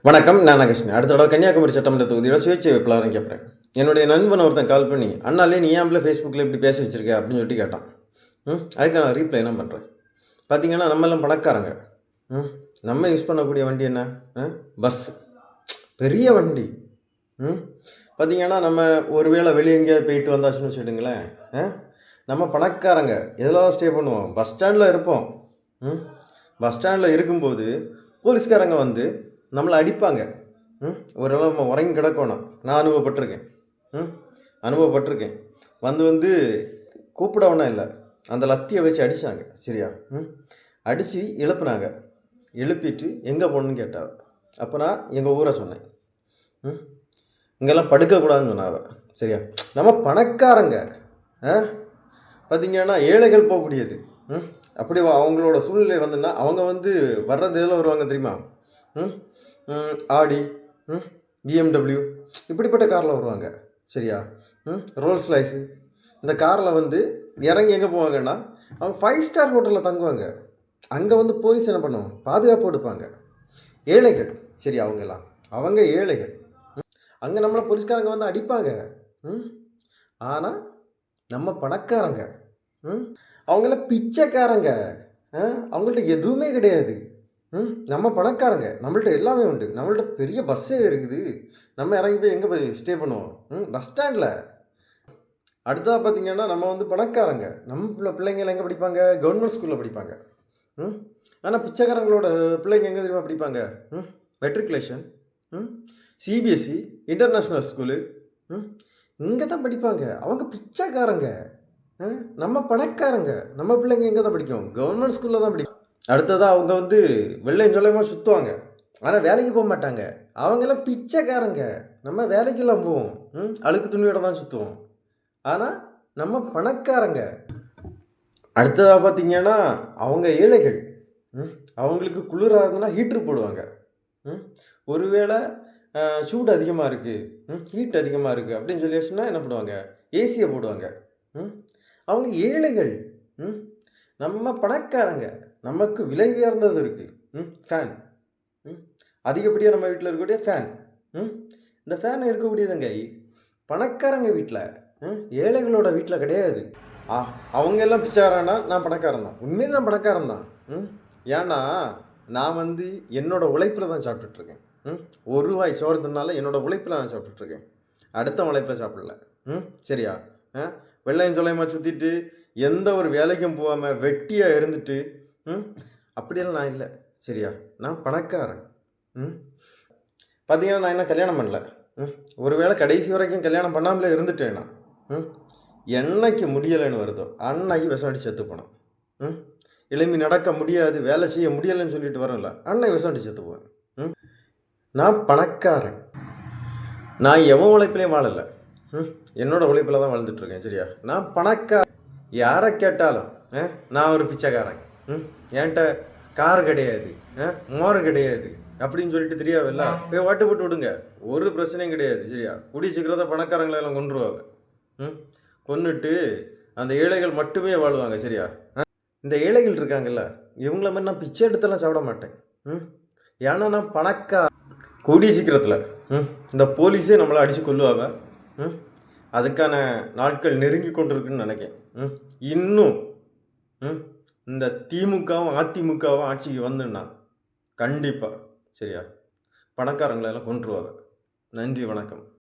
வணக்கம். நான் நாகேஷ்ங்க. அடுத்த தடவை கன்னியாகுமரி சட்டமன்ற தொகுதியோட சுயேட்சை வேட்பாளர்னு கேட்பேன். என்னுடைய நண்பன் ஒருத்தன் கால் பண்ணி, "அண்ணாலே நீ ஏன்ல Facebookல இப்படி பேச வச்சிருக்க?" அப்படின்னு சொல்லிட்டு கேட்டான். அதுக்கு நான் ரீப்ளை என்ன பண்ணுறேன்? பார்த்தீங்கன்னா, நம்மலாம் பணக்காரங்க. நம்ம யூஸ் பண்ணக்கூடிய வண்டி என்ன? பஸ். பெரிய வண்டி. பார்த்தீங்கன்னா, நம்ம ஒரு வேளை வெளியே எங்கேயாவது போயிட்டு வந்தாச்சுன்னு வச்சுக்கிட்டுங்களேன், நம்ம பணக்காரங்க. எதில் ஸ்டே பண்ணுவோம்? பஸ் ஸ்டாண்டில் இருப்போம். பஸ் ஸ்டாண்டில் இருக்கும்போது போலீஸ்காரங்க வந்து நம்மளை அடிப்பாங்க. ஓரளவு நம்ம உறங்கி கிடக்கணும். நான் அனுபவப்பட்டிருக்கேன். வந்து கூப்பிடவனா இல்லை, அந்த லத்தியை வச்சு அடித்தாங்க. சரியா? அடித்து எழுப்புனாங்க. எழுப்பிட்டு எங்கே போகணுன்னு கேட்டாள். அப்போ நான் எங்கள் ஊரை சொன்னேன். இங்கெல்லாம் படுக்கக்கூடாதுன்னு சொன்னாவ. சரியா? நம்ம பணக்காரங்க. பார்த்திங்கன்னா ஏழைகள் போகக்கூடியது. அப்படி அவங்களோட சூழ்நிலை வந்துன்னா அவங்க வர்றது எதில் வருவாங்க தெரியுமா? ஆடி, BMW இப்படிப்பட்ட காரில் வருவாங்க. சரியா? ரோல்ஸ் ராய்ஸு இந்த காரில் இறங்கி எங்கே போவாங்கன்னா அவங்க 5 ஸ்டார் ஹோட்டலில் தங்குவாங்க. அங்கே போலீஸ் என்ன பண்ணுவோம்? பாதுகாப்பு எடுப்பாங்க. ஏழைகள். சரி, அவங்க ஏழைகள். அங்கே நம்மளை போலீஸ்காரங்க அடிப்பாங்க. ஆனால் நம்ம பணக்காரங்க. அவங்களாம் பிச்சைக்காரங்க. அவங்கள்ட்ட எதுவுமே கிடையாது. நம்ம பணக்காரங்க. நம்மள்ட்ட எல்லாமே உண்டு. நம்மள்ட்ட பெரிய பஸ்ஸே இருக்குது. நம்ம இறங்கி போய் எங்கே போய் ஸ்டே பண்ணுவோம்? பஸ் ஸ்டாண்டில். அடுத்ததாக பார்த்திங்கன்னா, நம்ம பணக்காரங்க. நம்ம பிள்ளைங்கள் எங்கே படிப்பாங்க? கவர்மெண்ட் ஸ்கூலில் படிப்பாங்க. ஆனால் பிச்சைக்காரங்களோட பிள்ளைங்க எங்கே தெரியுமா படிப்பாங்க? மெட்ரிகுலேஷன், CBSE, இன்டர்நேஷ்னல் ஸ்கூலு, இங்கே தான் படிப்பாங்க. அவங்க பிச்சைக்காரங்க. நம்ம பணக்காரங்க. நம்ம பிள்ளைங்க எங்கே தான் படிக்கும்? கவர்மெண்ட் ஸ்கூலில் தான் படிக்கும். அடுத்ததாக அவங்க வெள்ளையும் சொல்லையுமா சுற்றுவாங்க. ஆனால் வேலைக்கு போக மாட்டாங்க. அவங்கெல்லாம் பிச்சைக்காரங்க. நம்ம வேலைக்கெல்லாம் போவோம். அழுக்கு துணியோட தான் சுற்றுவோம். ஆனால் நம்ம பணக்காரங்க. அடுத்ததாக பார்த்திங்கன்னா, அவங்க ஏழைகள். அவங்களுக்கு குளிராக இருந்ததுன்னா ஹீட்ரு போடுவாங்க. ஒருவேளை சூடு அதிகமாக இருக்குது, ஹீட் அதிகமாக இருக்குது அப்படின்னு சொல்லியாச்சுன்னா என்ன பண்ணுவாங்க? ஏசியை போடுவாங்க. அவங்க ஏழைகள். நம்ம பணக்காரங்க. நமக்கு விலை உயர்ந்தது இருக்குது. ஃபேன். அதிகப்படியாக நம்ம வீட்டில் இருக்கக்கூடிய ஃபேன். இந்த ஃபேன் இருக்கக்கூடியதுங்க பணக்காரங்க வீட்டில், ஏழைகளோட வீட்டில் கிடையாது. அவங்க எல்லாம் பிச்சைக்காரன்னா நான் பணக்காரன் தான். உண்மையில் நான் பணக்காரன் தான். ஏன்னா நான் என்னோடய உழைப்பில் தான் சாப்பிட்டுட்ருக்கேன். ₹1 சோறு தின்னால என்னோடய உழைப்பில் நான் சாப்பிட்டுட்ருக்கேன். அடுத்த உழைப்பில் சாப்பிடல. சரியா? வெள்ளையும் சொல்லையுமா சுற்றிட்டு எந்த ஒரு வேலைக்கும் போகாமல் வெட்டியாக இருந்துட்டு அப்படியெல்லாம் நான் இல்லை. சரியா? நான் பணக்காரன். பார்த்தீங்கன்னா, நான் என்ன கல்யாணம் பண்ணல. ஒருவேளை கடைசி வரைக்கும் கல்யாணம் பண்ணாமலே இருந்துட்டேன்னா, என்னைக்கு முடியலைன்னு வருதோ அன்னைக்கு விஷம் அடித்து செத்து போனோம். எலும்பி நடக்க முடியாது, வேலை செய்ய முடியலைன்னு சொல்லிட்டு வரோம்ல, அன்னைக்கு விஷம் அடித்து செத்து போவேன். நான் பணக்காரன். நான் எவன் உழைப்பிலையும் வாழலை. என்னோட உழைப்பில் தான் வாழ்ந்துட்டுருக்கேன். சரியா? நான் பணக்காரன். யாரை கேட்டாலும் நான் ஒரு பிச்சைக்காரன், என்கிட்ட கார் கிடையாது, மோர் கிடையாது அப்படின்னு சொல்லிட்டு தெரியாதுல்ல, போய் வாட்டு போட்டு விடுங்க, ஒரு பிரச்சனையும் கிடையாது. சரியா? கூடிய சீக்கிரத்தை பணக்காரங்களை எல்லாம் கொன்றுவாங்க. கொன்னுட்டு அந்த ஏழைகள் மட்டுமே வாழ்வாங்க. சரியா? இந்த ஏழைகள் இருக்காங்கல்ல, இவங்கள மாதிரி நான் பிச்சை எடுத்தெல்லாம் சாப்பிட மாட்டேன். ஏன்னா நான் பணக்காரன். கூடிய சீக்கிரத்தில் இந்த போலீஸே நம்மளை அடித்து கொல்லுவாங்க. அதுக்கான நாட்கள் நெருங்கி கொண்டிருக்குன்னு நினைக்கிறேன். இன்னும் இந்த திமுகவும் அதிமுகவும் ஆட்சிக்கு வந்துன்னா கண்டிப்பாக சரியா பணக்காரங்களெல்லாம் கொன்றுவாங்க. நன்றி, வணக்கம்.